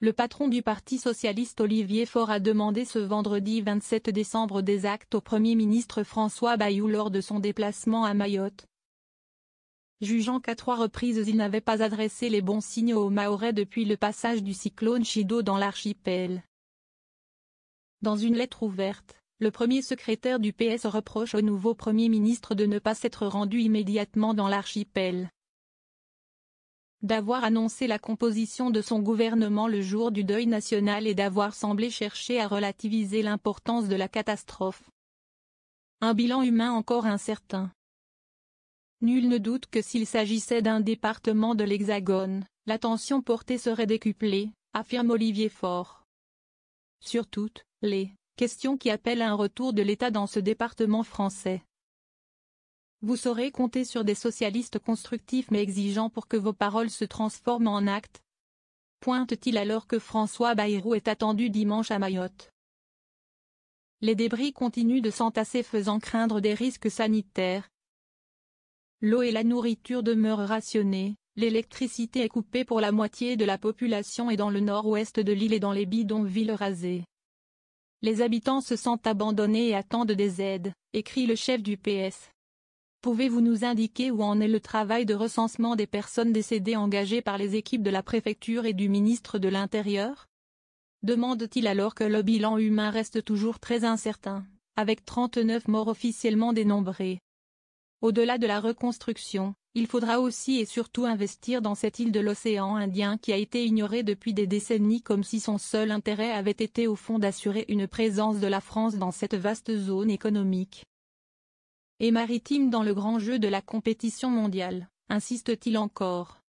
Le patron du Parti socialiste Olivier Faure a demandé ce vendredi 27 décembre des actes au Premier ministre François Bayrou lors de son déplacement à Mayotte. Jugeant qu'à 3 reprises il n'avait pas adressé les bons signaux aux Mahorais depuis le passage du cyclone Chido dans l'archipel. Dans une lettre ouverte, le premier secrétaire du PS reproche au nouveau Premier ministre de ne pas s'être rendu immédiatement dans l'archipel, d'avoir annoncé la composition de son gouvernement le jour du deuil national et d'avoir semblé chercher à relativiser l'importance de la catastrophe. Un bilan humain encore incertain. Nul ne doute que s'il s'agissait d'un département de l'Hexagone, l'attention portée serait décuplée, affirme Olivier Faure. Sur toutes les questions qui appellent un retour de l'État dans ce département français. Vous saurez compter sur des socialistes constructifs mais exigeants pour que vos paroles se transforment en actes, pointe-t-il alors que François Bayrou est attendu dimanche à Mayotte. Les débris continuent de s'entasser faisant craindre des risques sanitaires. L'eau et la nourriture demeurent rationnées, l'électricité est coupée pour la moitié de la population et dans le nord-ouest de l'île et dans les bidonvilles rasés. Les habitants se sentent abandonnés et attendent des aides, écrit le chef du PS. Pouvez-vous nous indiquer où en est le travail de recensement des personnes décédées engagé par les équipes de la préfecture et du ministre de l'Intérieur ? Demande-t-il alors que le bilan humain reste toujours très incertain, avec 39 morts officiellement dénombrés. Au-delà de la reconstruction, il faudra aussi et surtout investir dans cette île de l'océan Indien qui a été ignorée depuis des décennies comme si son seul intérêt avait été au fond d'assurer une présence de la France dans cette vaste zone économique et maritime dans le grand jeu de la compétition mondiale, insiste-t-il encore.